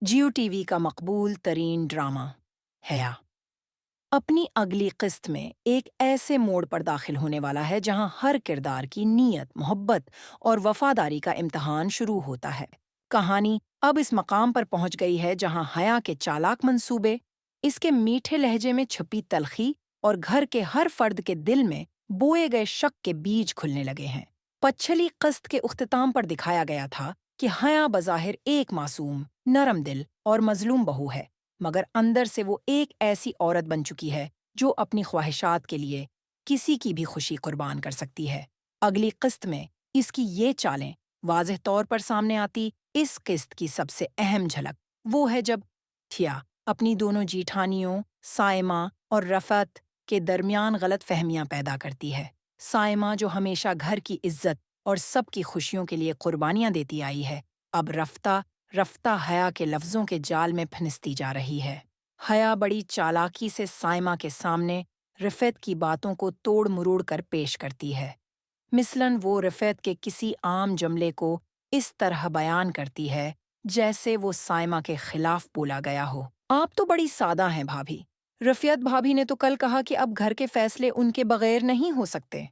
जियो TV का मकबूल तरीन drama हया अपनी अगली किस्त में एक ऐसे मोड़ पर दाखिल होने वाला है जहां हर किरदार की नीयत, मोहब्बत और वफादारी का इम्तिहान शुरू होता है। कहानी अब इस मकाम पर पहुंच गई है जहां हया के चालाक मंसूबे, इसके मीठे लहजे में छुपी तलखी और घर के हर फर्द के दिल में बोए गए शक के बीज खुलने लगे हैं। पछली किस्त के उख्तिताम पर दिखाया गया था कि हया बज़ाहिर एक मासूम, नरम दिल और मजलूम बहू है, मगर अंदर से वो एक ऐसी औरत बन चुकी है जो अपनी ख्वाहिशात के लिए किसी की भी खुशी कुर्बान कर सकती है। अगली किस्त में इसकी ये चालें वाज़ेह तौर पर सामने आती। इस किस्त की सबसे अहम झलक वो है जब थिया अपनी दोनों जीठानियों साइमा और रफ़त के दरमियान गलत फहमियां पैदा करती है। साइमा जो हमेशा घर की इज्जत और सबकी खुशियों के लिए कुर्बानियां देती आई है, अब रफ्ता रफ्ता हया के लफ्जों के जाल में फंसती जा रही है। हया बड़ी चालाकी से साइमा के सामने रिफत की बातों को तोड़ मरोड़ कर पेश करती है। मिसलन वो रिफत के किसी आम जुमले को इस तरह बयान करती है जैसे वो साइमा के खिलाफ बोला गया हो। आप तो बड़ी सादा हैं भाभी। रफियत भाभी ने तो कल कहा कि अब घर के फैसले उनके बगैर नहीं हो सकते।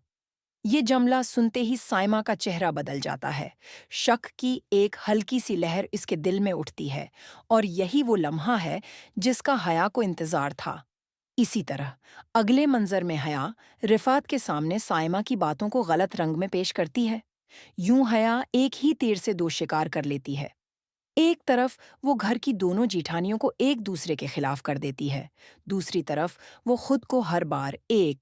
ये जमला सुनते ही साइमा का चेहरा बदल जाता है। शक की एक हल्की सी लहर इसके दिल में उठती है, और यही वो लम्हा है जिसका हया को इंतजार था। इसी तरह अगले मंजर में हया रिफात के सामने साइमा की बातों को गलत रंग में पेश करती है। यूं हया एक ही तीर से दो शिकार कर लेती है। एक तरफ वो घर की दोनों जीठानियों को एक दूसरे के खिलाफ कर देती है, दूसरी तरफ वो खुद को हर बार एक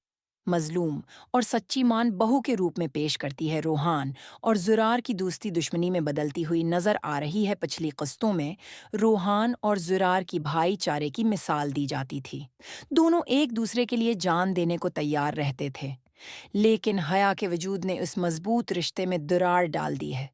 मजलूम और सच्ची मान बहू के रूप में पेश करती है। रोहान और जुरार की दोस्ती दुश्मनी में बदलती हुई नजर आ रही है। पिछली किस्तों में रोहान और जुरार की भाईचारे की मिसाल दी जाती थी। दोनों एक दूसरे के लिए जान देने को तैयार रहते थे, लेकिन हया के वजूद ने उस मजबूत रिश्ते में दरार डाल दी है।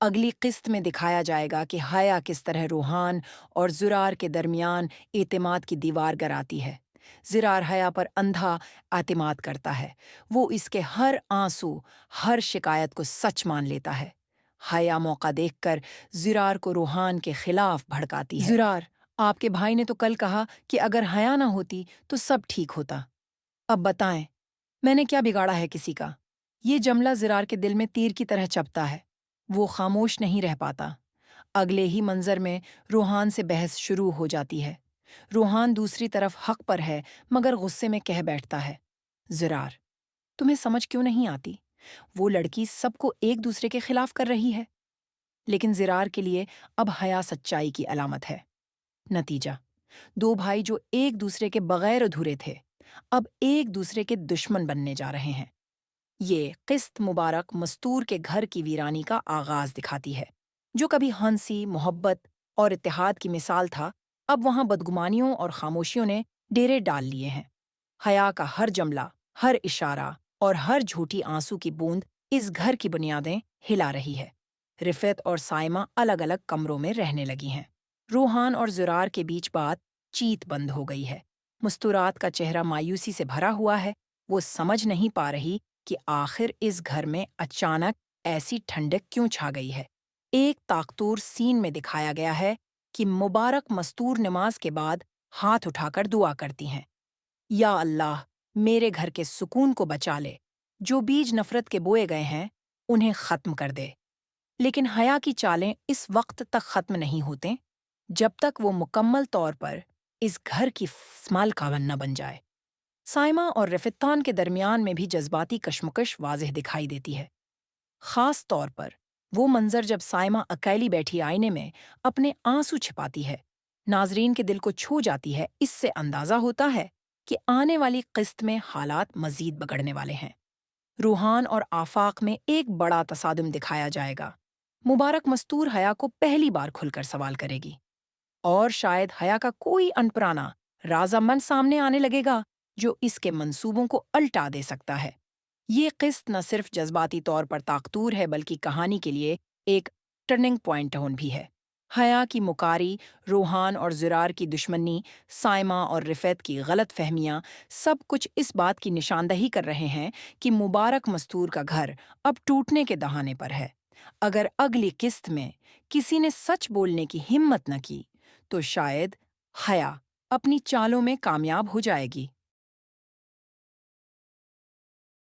अगली किस्त में दिखाया जाएगा कि हया किस तरह रोहान और जुरार के दरमियान एतमाद की दीवार गिराती है। ज़िरार हया पर अंधा एतमाद करता है। वो इसके हर आंसू, हर शिकायत को सच मान लेता है। हया मौका देखकर ज़िरार को रोहान के खिलाफ भड़काती है। ज़िरार, आपके भाई ने तो कल कहा कि अगर हया ना होती तो सब ठीक होता। अब बताएं, मैंने क्या बिगाड़ा है किसी का? ये जमला ज़िरार के दिल में तीर की तरह चभता है। वो खामोश नहीं रह पाता। अगले ही मंजर में रूहान से बहस शुरू हो जाती है। रूहान दूसरी तरफ हक पर है, मगर गुस्से में कह बैठता है, ज़िरार, तुम्हें समझ क्यों नहीं आती? वो लड़की सबको एक दूसरे के खिलाफ कर रही है। लेकिन ज़िरार के लिए अब हया सच्चाई की अलामत है। नतीजा, दो भाई जो एक दूसरे के बगैर अधूरे थे, अब एक दूसरे के दुश्मन बनने जा रहे हैं। ये किस्त मुबारक मस्तूर के घर की वीरानी का आगाज दिखाती है। जो कभी हंसी, मोहब्बत और इत्तेहाद की मिसाल था, अब वहां बदगुमानियों और खामोशियों ने डेरे डाल लिए हैं। हया का हर जमला, हर इशारा और हर झूठी आंसू की बूंद इस घर की बुनियादें हिला रही है। रिफत और साइमा अलग अलग कमरों में रहने लगी हैं। रूहान और जुरार के बीच बात चीत बंद हो गई है। मुस्तुरात का चेहरा मायूसी से भरा हुआ है। वो समझ नहीं पा रही कि आखिर इस घर में अचानक ऐसी ठंडक क्यों छा गई है। एक ताकतूर सीन में दिखाया गया है कि मुबारक मस्तूर नमाज के बाद हाथ उठाकर दुआ करती हैं, या अल्लाह, मेरे घर के सुकून को बचा ले। जो बीज नफरत के बोए गए हैं, उन्हें खत्म कर दे। लेकिन हया की चालें इस वक्त तक खत्म नहीं होते जब तक वो मुकम्मल तौर पर इस घर की मालखान न बन जाए। साइमा और रफित्तान के दरमियान में भी जज्बाती कशमकश वाज़ेह दिखाई देती है। खास तौर पर वो मंजर जब साइमा अकेली बैठी आईने में अपने आंसू छिपाती है, नाजरीन के दिल को छू जाती है। इससे अंदाजा होता है कि आने वाली किस्त में हालात मजीद बिगड़ने वाले हैं। रूहान और आफाक में एक बड़ा तसादुम दिखाया जाएगा। मुबारक मस्तूर हया को पहली बार खुलकर सवाल करेगी, और शायद हया का कोई अनपराना राज़ामंद सामने आने लगेगा जो इसके मंसूबों को अल्टा दे सकता है। ये किस्त न सिर्फ जज्बाती तौर पर ताकतूर है, बल्कि कहानी के लिए एक टर्निंग पॉइंट टोन भी है। हया की मुकारी, रोहान और ज़ुरार की दुश्मनी, साइमा और रिफत की गलत फहमियाँ, सब कुछ इस बात की निशानदही कर रहे हैं कि मुबारक मस्तूर का घर अब टूटने के दहाने पर है। अगर अगली किस्त में किसी ने सच बोलने की हिम्मत न की, تو شاید حیا اپنی چالوں میں کامیاب ہو جائے گی۔